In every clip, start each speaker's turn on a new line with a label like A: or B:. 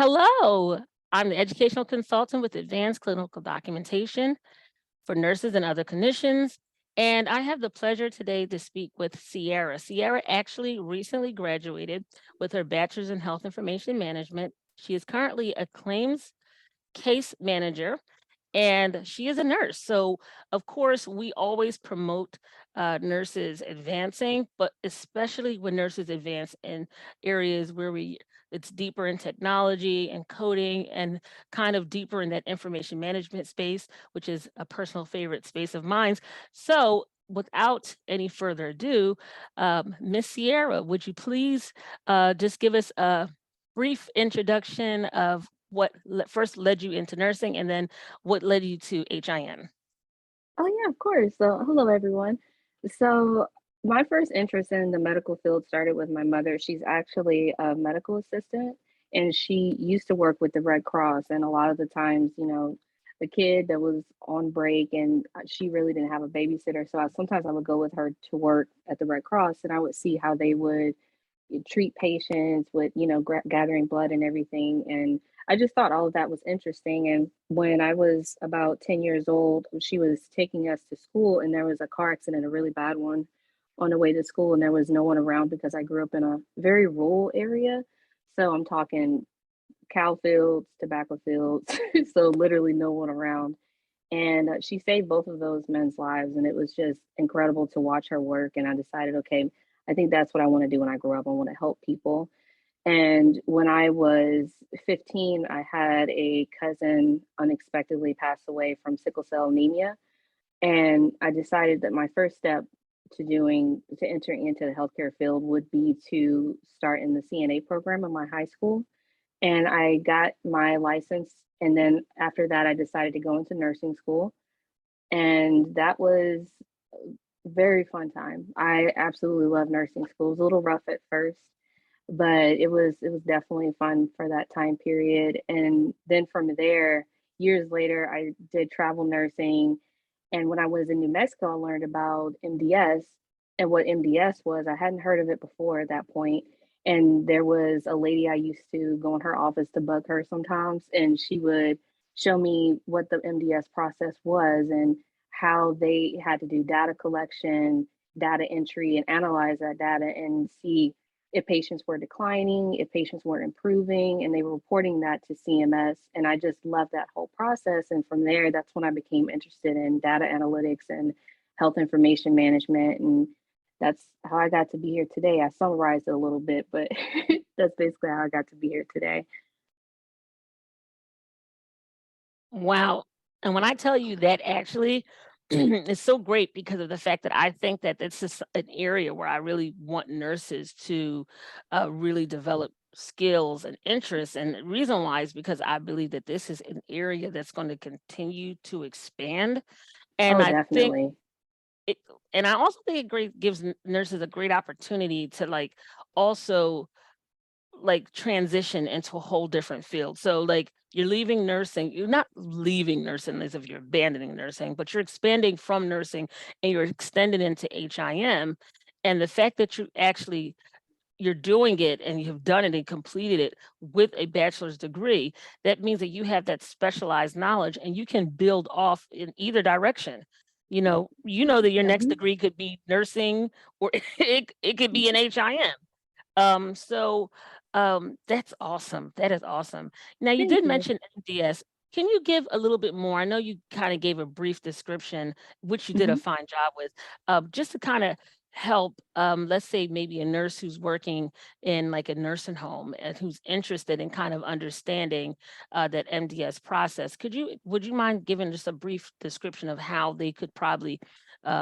A: Hello, I'm the educational consultant with advanced clinical documentation for nurses and other clinicians. And I have the pleasure today to speak with Sierra. Sierra actually recently graduated with her bachelor's in health information management. She is currently a claims case manager and she is a nurse. So, of course, we always promote nurses advancing, but especially when nurses advance in areas where it's deeper in technology and coding and kind of deeper in that information management space, which is a personal favorite space of mine. So, without any further ado, Miss Sierra, would you please just give us a brief introduction of what first led you into nursing and then what led you to HIN?
B: Oh yeah, of course. So, hello everyone. So, my first interest in the medical field started with my mother. She's actually a medical assistant and she used to work with the Red Cross. And a lot of the times, the kid that was on break and she really didn't have a babysitter. So, sometimes I would go with her to work at the Red Cross and I would see how they would treat patients with, gathering blood and everything. And I just thought all of that was interesting. And when I was about 10 years old, she was taking us to school and there was a car accident, a really bad one on the way to school. And there was no one around because I grew up in a very rural area. So I'm talking cow fields, tobacco fields. So literally no one around. And she saved both of those men's lives. And it was just incredible to watch her work. And I decided, okay, I think that's what I want to do when I grow up. I want to help people. And when I was 15, I had a cousin unexpectedly pass away from sickle cell anemia. And I decided that my first step to entering into the healthcare field would be to start in the CNA program in my high school. And I got my license. And then after that, I decided to go into nursing school. And that was a very fun time. I absolutely love nursing school. It was a little rough at first, but it was definitely fun for that time period. And then from there, years later, I did travel nursing. And when I was in New Mexico, I learned about MDS and what MDS was. I hadn't heard of it before at that point. And there was a lady I used to go in her office to bug her sometimes, and she would show me what the MDS process was and how they had to do data collection, data entry, and analyze that data and see if patients were declining, if patients weren't improving, and they were reporting that to CMS. And I just loved that whole process. And from there, that's when I became interested in data analytics and health information management. And that's how I got to be here today. I summarized it a little bit, but that's basically how I got to be here today.
A: Wow. And when I tell you that actually it's so great because of the fact that I think that this is an area where I really want nurses to really develop skills and interests. And the reason why is because I believe that this is an area that's going to continue to expand. And
B: Oh,
A: I think
B: definitely.
A: it, and I also think it gives nurses a great opportunity to also transition into a whole different field. So you're leaving nursing, you're not leaving nursing as if you're abandoning nursing, but you're expanding from nursing and you're extending into HIM. And the fact that you're doing it and you've done it and completed it with a bachelor's degree, that means that you have that specialized knowledge and you can build off in either direction. That your next
B: Mhm.
A: degree could be nursing or it could be in HIM. So, that's awesome. That is awesome. Now you
B: Thank
A: did
B: you.
A: mention MDS. Can you give a little bit more? I know you kind of gave a brief description, which you did a
B: Mhm.
A: fine job with, just to kind of help, let's say maybe a nurse who's working in like a nursing home and who's interested in kind of understanding that MDS process. Would you mind giving just a brief description of how they could probably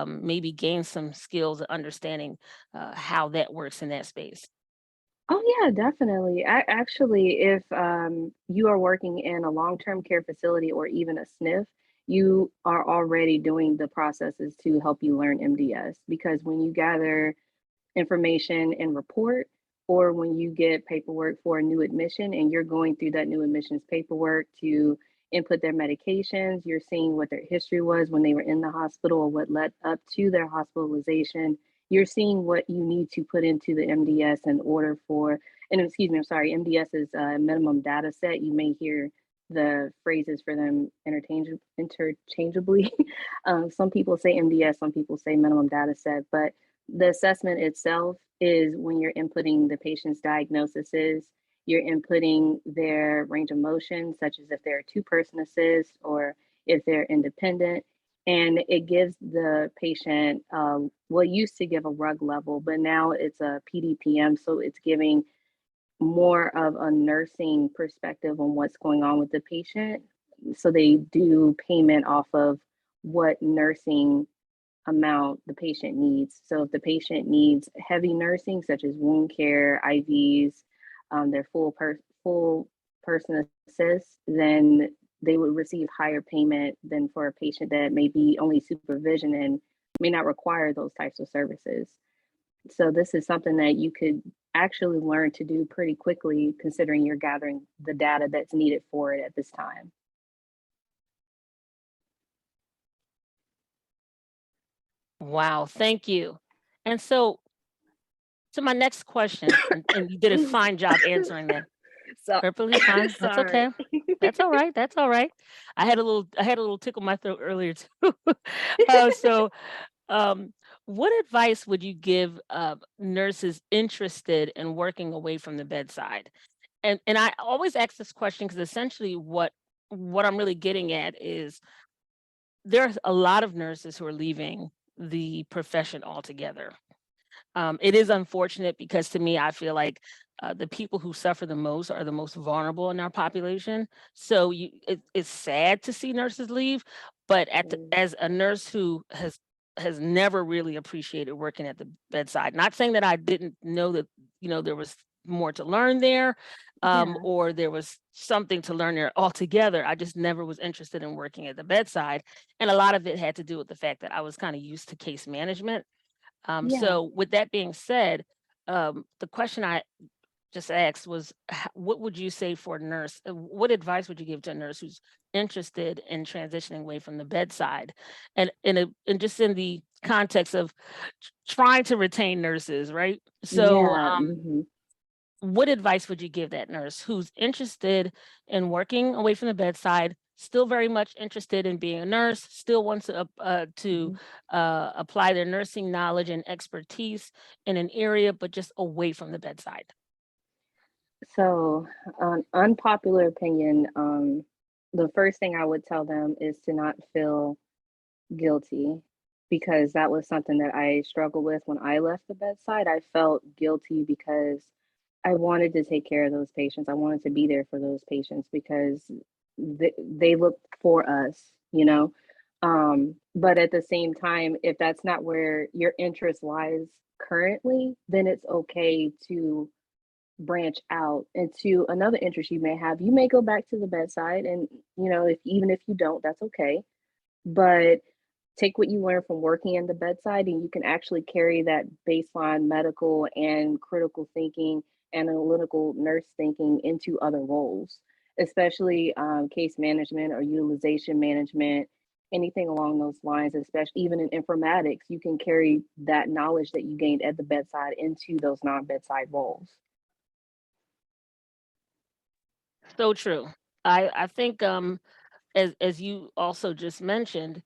A: maybe gain some skills and understanding how that works in that space?
B: Oh yeah, definitely. Actually, if you are working in a long-term care facility or even a SNF, you are already doing the processes to help you learn MDS because when you gather information and report, or when you get paperwork for a new admission and you're going through that new admissions paperwork to input their medications, you're seeing what their history was when they were in the hospital or what led up to their hospitalization. you're seeing what you need to put into the MDS in order for, and excuse me, I'm sorry, MDS is a minimum data set. You may hear the phrases for them interchangeably. Some people say MDS, some people say minimum data set, but the assessment itself is when you're inputting the patient's diagnoses, you're inputting their range of motion, such as if they're a two-person assist or if they're independent. And it gives the patient, well, it used to give a rug level, but now it's a PDPM. So it's giving more of a nursing perspective on what's going on with the patient. So they do payment off of what nursing amount the patient needs. So if the patient needs heavy nursing, such as wound care, IVs, their full person assist, then they would receive higher payment than for a patient that may be only supervision and may not require those types of services. So this is something that you could actually learn to do pretty quickly, considering you're gathering the data that's needed for it at this time.
A: Wow, thank you. And so to my next question, and you did a fine job answering that.
B: So
A: Perfectly fine. That's
B: sorry.
A: okay. That's all right. That's all right. I had a little tickle my throat earlier too. So um, what advice would you give nurses interested in working away from the bedside? And I always ask this question because essentially what I'm really getting at is there's a lot of nurses who are leaving the profession altogether. It is unfortunate because to me, I feel like the people who suffer the most are the most vulnerable in our population. So it's sad to see nurses leave, but
B: Mm,
A: as a nurse who has never really appreciated working at the bedside, not saying that I didn't know that there was more to learn there,
B: yeah,
A: or there was something to learn there altogether. I just never was interested in working at the bedside, and a lot of it had to do with the fact that I was kind of used to case management.
B: yeah.
A: So with that being said, the question I just asked was, what would you say for a nurse? What advice would you give to a nurse who's interested in transitioning away from the bedside, and just in the context of trying to retain nurses, right? So,
B: Yeah. Hmm.
A: what advice would you give that nurse who's interested in working away from the bedside, still very much interested in being a nurse, still wants to
B: Hmm.
A: apply their nursing knowledge and expertise in an area, but just away from the bedside?
B: So, unpopular opinion, the first thing I would tell them is to not feel guilty, because that was something that I struggled with when I left the bedside. I felt guilty because I wanted to take care of those patients. I wanted to be there for those patients because they look for us, you know. But at the same time, if that's not where your interest lies currently, then it's okay to branch out into another interest you may have. You may go back to the bedside, and if even if you don't, that's okay. But take what you learn from working in the bedside, and you can actually carry that baseline medical and critical thinking, analytical nurse thinking into other roles, especially case management or utilization management, anything along those lines. Especially even in informatics, you can carry that knowledge that you gained at the bedside into those non-bedside roles.
A: So true. I think as you also just mentioned,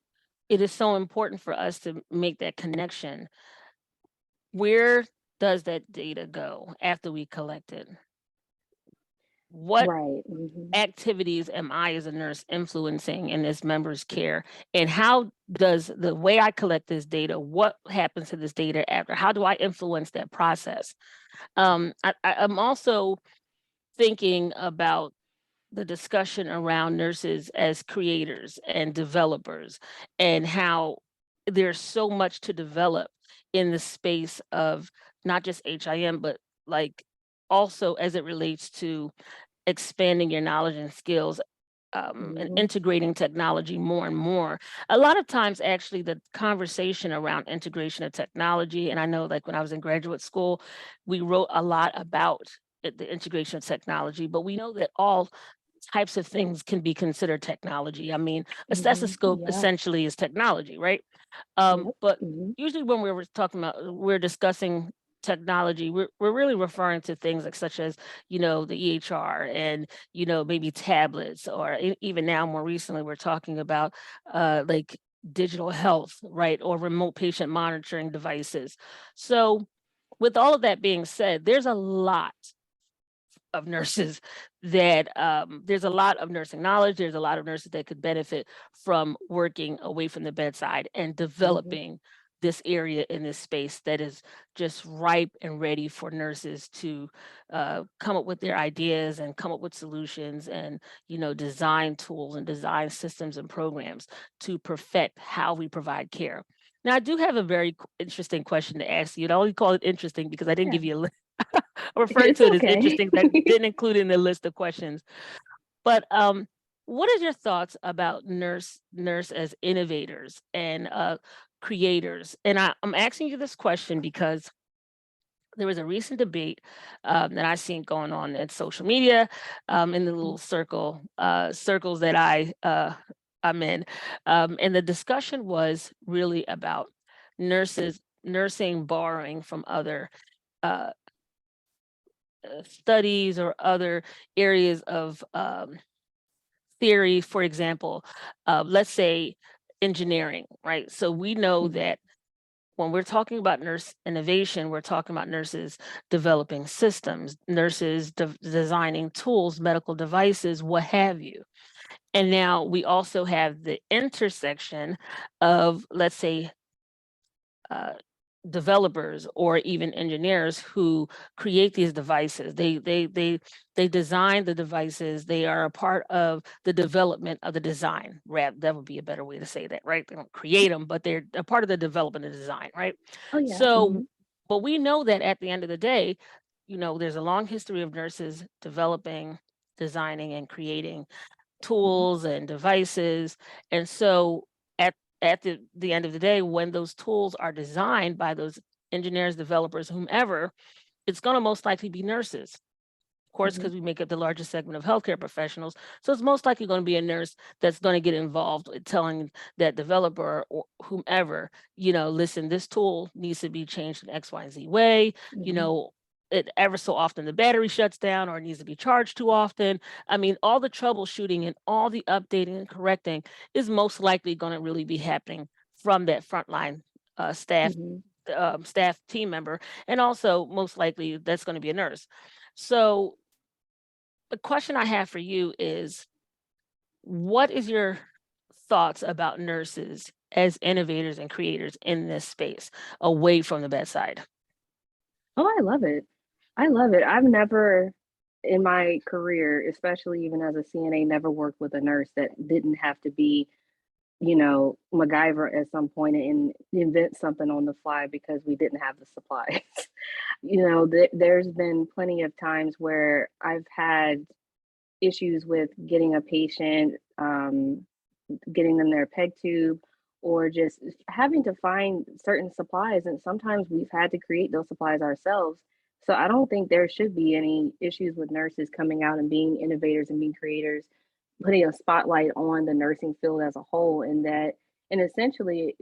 A: it is so important for us to make that connection. Where does that data go after we collect it? What
B: Right. Hmm.
A: activities am I as a nurse influencing in this member's care? And how does the way I collect this data, what happens to this data after? How do I influence that process? I'm also thinking about the discussion around nurses as creators and developers, and how there's so much to develop in the space of not just HIM, but like also as it relates to expanding your knowledge and skills, and
B: Hmm.
A: integrating technology more and more. A lot of times, actually, the conversation around integration of technology, and I know like when I was in graduate school, we wrote a lot about the integration of technology, but we know that all types of things can be considered technology. I mean, a
B: Hmm.
A: stethoscope
B: Yeah.
A: essentially is technology, right?
B: Yep.
A: But
B: Hmm.
A: usually when we're talking about, we're discussing technology, we're really referring to things like such as, the EHR and, maybe tablets, or even now more recently, we're talking about like digital health, right? Or remote patient monitoring devices. So with all of that being said, there's a lot of nurses that there's a lot of nursing knowledge. There's a lot of nurses that could benefit from working away from the bedside and
B: Hmm.
A: developing this area in this space that is just ripe and ready for nurses to come up with their ideas and come up with solutions and design tools and design systems and programs to perfect how we provide care. Now, I do have a very interesting question to ask you. And I only call it interesting because I didn't
B: Yeah.
A: give you a referred
B: It's
A: to it as
B: okay.
A: interesting that didn't include in the list of questions. But what is your thoughts about nurse as innovators and creators? And I'm asking you this question because there was a recent debate that I seen going on in social media, in the little circles that I'm in, and the discussion was really about nursing borrowing from other uh, studies or other areas of theory. For example, let's say engineering, right? So we know
B: Mhm.
A: that when we're talking about nurse innovation, we're talking about nurses developing systems, nurses designing tools, medical devices, what have you. And now we also have the intersection of, let's say, uh, developers or even engineers who create these devices. They design the devices. They are a part of the development of the design. That would be a better way to say that, right? They don't create them, but they're a part of the development of design, right?
B: Oh yeah.
A: So,
B: Hmm.
A: but we know that at the end of the day, there's a long history of nurses developing, designing, and creating
B: Hmm.
A: tools and devices. And so at the end of the day, when those tools are designed by those engineers, developers, whomever, it's going to most likely be nurses. Of course,
B: Hmm.
A: because we make up the largest segment of healthcare professionals. So it's most likely going to be a nurse that's going to get involved with telling that developer or whomever, listen, this tool needs to be changed in X, Y, and Z way. You
B: Hmm.
A: know, it ever so often the battery shuts down or it needs to be charged too often. I mean, all the troubleshooting and all the updating and correcting is most likely going to really be happening from that frontline
B: Hmm.
A: staff team member, and also most likely that's going to be a nurse. So the question I have for you is, what is your thoughts about nurses as innovators and creators in this space away from the bedside?
B: Oh, I love it. I love it. I've never in my career, especially even as a CNA, never worked with a nurse that didn't have to be, MacGyver at some point and invent something on the fly because we didn't have the supplies. There's been plenty of times where I've had issues with getting a patient, getting them their peg tube, or just having to find certain supplies. And sometimes we've had to create those supplies ourselves. So I don't think there should be any issues with nurses coming out and being innovators and being creators, putting a spotlight on the nursing field as a whole. And essentially,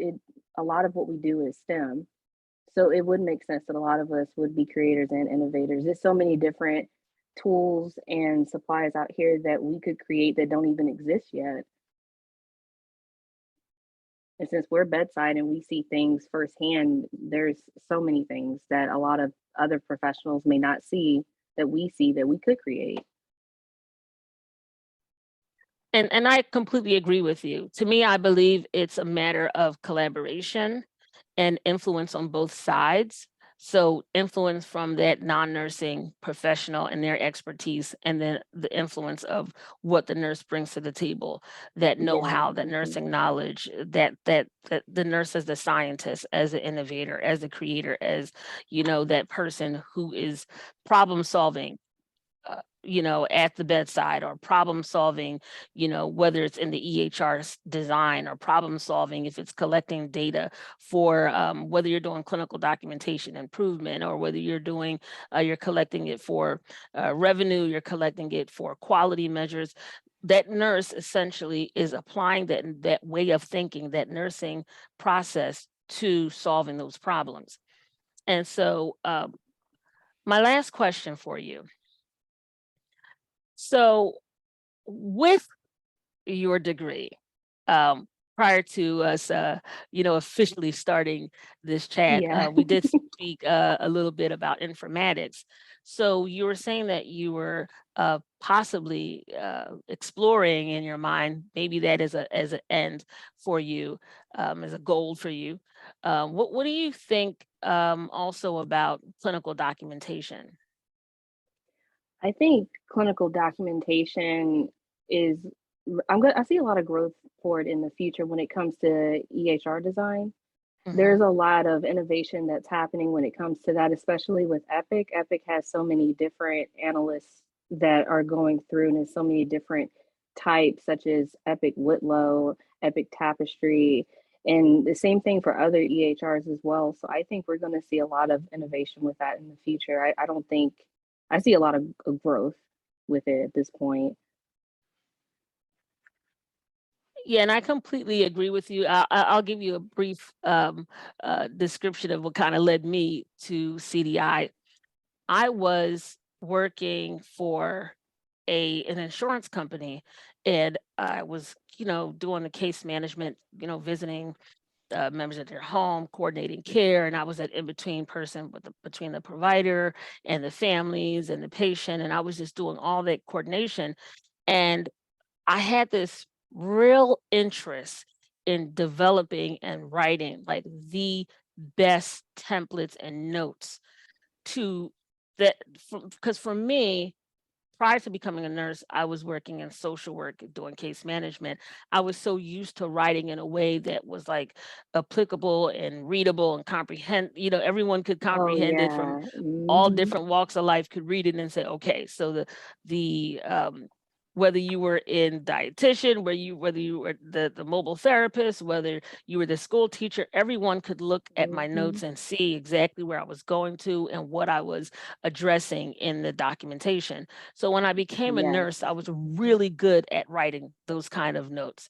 B: a lot of what we do is STEM. So it would make sense that a lot of us would be creators and innovators. There's so many different tools and supplies out here that we could create that don't even exist yet. And since we're bedside and we see things firsthand, there's so many things that a lot of other professionals may not see that we see that we could create.
A: And I completely agree with you. To me, I believe it's a matter of collaboration and influence on both sides. So influence from that non-nursing professional and their expertise, and then the influence of what the nurse brings to the table, that
B: Yeah.
A: know-how, that
B: Hmm.
A: nursing knowledge, that the nurse as the scientist, as the innovator, as the creator, as that person who is problem solving at the bedside, or problem solving, whether it's in the EHR design, or problem solving if it's collecting data for whether you're doing clinical documentation improvement, or whether you're collecting it for revenue, you're collecting it for quality measures. That nurse essentially is applying that way of thinking, that nursing process, to solving those problems. And so my last question for you. So with your degree, um, prior to us, officially starting this chat,
B: Yeah.
A: we did speak a little bit about informatics. So you were saying that you were possibly exploring in your mind, maybe that as an end for you, as a goal for you. What do you think also about clinical documentation?
B: I think clinical documentation is I see a lot of growth for it in the future when it comes to EHR design.
A: Hmm.
B: There's a lot of innovation that's happening when it comes to that, especially with Epic. Epic has so many different analysts that are going through, and there's so many different types, such as Epic Whitlow, Epic Tapestry, and the same thing for other EHRs as well. So I think we're going to see a lot of innovation with that in the future. I don't think I see a lot of growth with it at this point.
A: Yeah, and I completely agree with you. I'll give you a brief description of what kind of led me to CDI. I was working for an insurance company, and I was, doing the case management, visiting members at their home, coordinating care, and I was that in between person between the provider and the families and the patient, and I was just doing all that coordination. And I had this real interest in developing and writing like the best templates and notes to that, because for me, prior to becoming a nurse, I was working in social work, doing case management. I was so used to writing in a way that was like applicable and readable and everyone could
B: Oh
A: comprehend it, from
B: yeah.
A: all
B: Hmm.
A: different walks of life could read it and say, okay, so the whether you were in dietitian, whether you were the mobile therapist, whether you were the school teacher, everyone could look at my
B: Hmm.
A: notes and see exactly where I was going to and what I was addressing in the documentation. So when I became a
B: Yes.
A: nurse, I was really good at writing those kind of notes.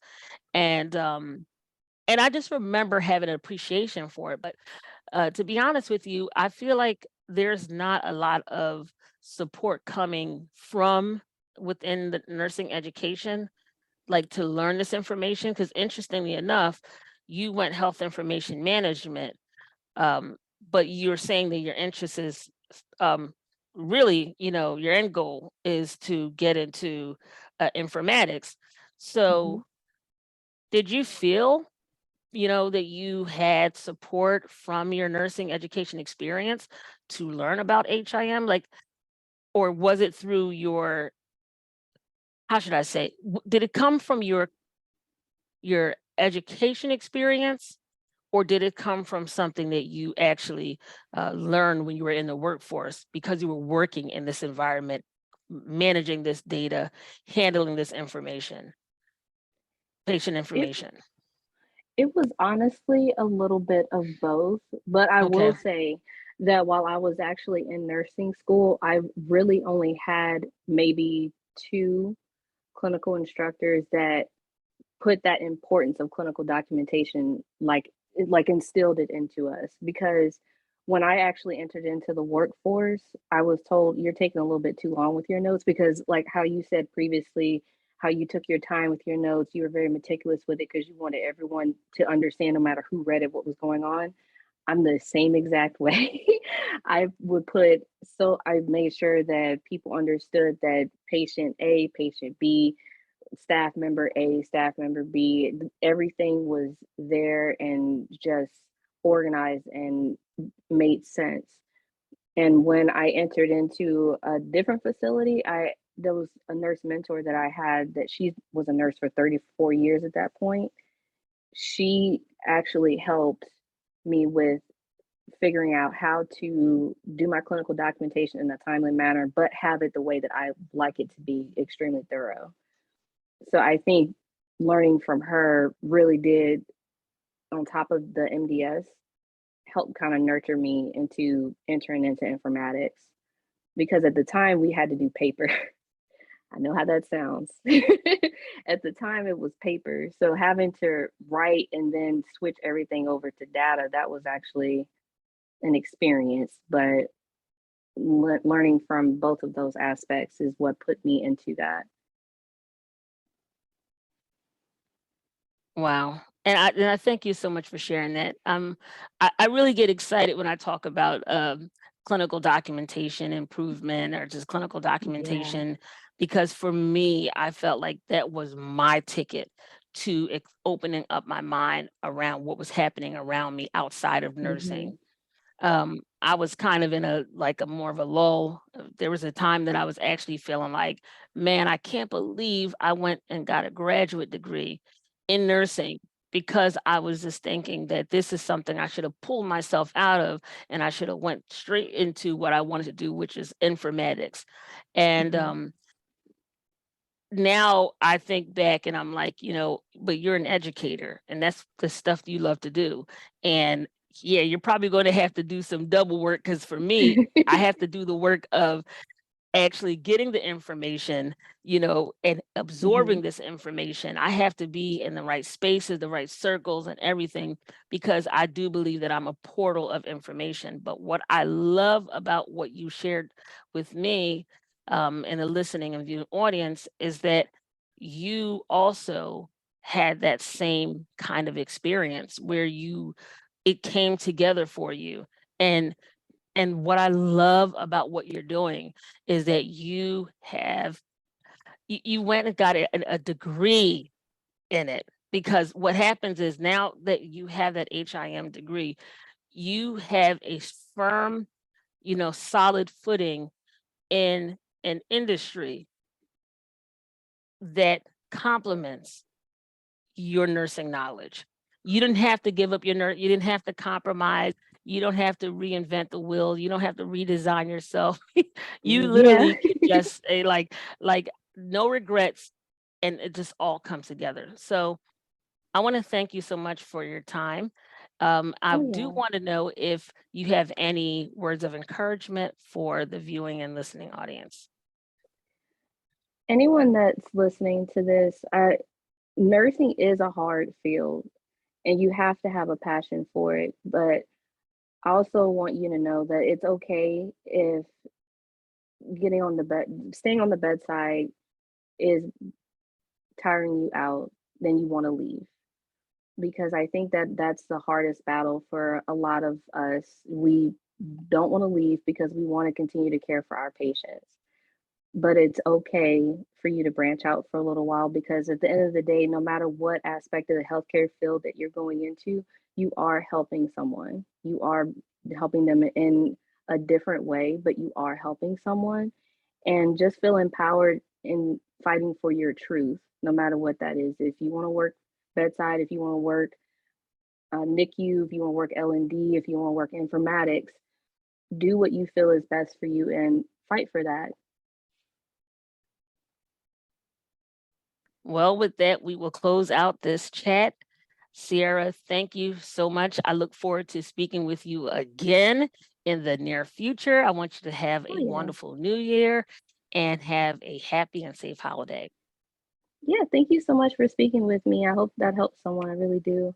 A: And I just remember having an appreciation for it. But to be honest with you, I feel like there's not a lot of support coming from within the nursing education, like to learn this information. Because interestingly enough, you went health information management, um, but you're saying that your interest is um, really, your end goal is to get into informatics.
B: Hmm.
A: So did you feel that you had support from your nursing education experience to learn about HIM? Like, or was it through your, how should I say, did it come from your education experience, or did it come from something that you actually learned when you were in the workforce because you were working in this environment, managing this data, handling this information, patient
B: It
A: information?
B: It was honestly a little bit of both, but I will
A: Okay.
B: say that while I was actually in nursing school, I really only had maybe two clinical instructors that put that importance of clinical documentation, like instilled it into us. Because when I actually entered into the workforce, I was told you're taking a little bit too long with your notes, because like how you said previously, how you took your time with your notes, you were very meticulous with it because you wanted everyone to understand, no matter who read it, what was going on. I'm the same exact way. I made sure that people understood that patient A, patient B, staff member A, staff member B, everything was there and just organized and made sense. And when I entered into a different facility, I there was a nurse mentor that I had that she was a nurse for 34 years at that point. She actually helped me with figuring out how to do my clinical documentation in a timely manner, but have it the way that I like it to be extremely thorough. So I think learning from her really did, on top of the MDS, help kind of nurture me into entering into informatics because at the time we had to do paper. I know how that sounds. At the time, it was paper. So having to write and then switch everything over to data, that was actually an experience. But learning from both of those aspects is what put me into that.
A: Wow. And I thank you so much for sharing that. I really get excited when I talk about clinical documentation improvement or just clinical
B: Yeah.
A: documentation, because for me, I felt like that was my ticket to opening up my mind around what was happening around me outside of
B: Hmm.
A: nursing. I was kind of in a like a more of a lull. There was a time that I was actually feeling like, man, I can't believe I went and got a graduate degree in nursing because I was just thinking that this is something I should have pulled myself out of and I should have went straight into what I wanted to do, which is informatics. And
B: Hmm.
A: now I think back and I'm like, but you're an educator and that's the stuff you love to do. And yeah, you're probably going to have to do some double work because for me, I have to do the work of actually getting the information, and
B: Hmm.
A: absorbing this information. I have to be in the right spaces, the right circles, and everything because I do believe that I'm a portal of information. But what I love about what you shared with me and the listening and viewing audience is that you also had that same kind of experience where it came together for you. And what I love about what you're doing is that you went and got a degree in it, because what happens is now that you have that HIM degree, you have a firm, solid footing in an industry that complements your nursing knowledge. You didn't have to give up you didn't have to compromise, you don't have to reinvent the wheel, you don't have to redesign yourself. You
B: Yeah.
A: literally could just say like no regrets and it just all comes together. So I want to thank you so much for your time. I
B: Oh,
A: do
B: yeah.
A: want to know if you have any words of encouragement for the viewing and listening audience.
B: Anyone that's listening to this, nursing is a hard field and you have to have a passion for it. But I also want you to know that it's okay if staying on the bedside is tiring you out, then you want to leave. Because I think that that's the hardest battle for a lot of us. We don't want to leave because we want to continue to care for our patients. But it's okay for you to branch out for a little while because at the end of the day, no matter what aspect of the healthcare field that you're going into, you are helping someone. You are helping them in a different way, but you are helping someone. And just feel empowered in fighting for your truth, no matter what that is. If you want to work bedside, if you want to work NICU, if you want to work L&D, if you want to work informatics, do what you feel is best for you and fight for that.
A: Well, with that, we will close out this chat. Sierra, thank you so much. I look forward to speaking with you again in the near future. I want you to have
B: Oh,
A: a
B: yeah.
A: wonderful new year and have a happy and safe holiday.
B: Yeah, thank you so much for speaking with me. I hope that helps someone. I really do.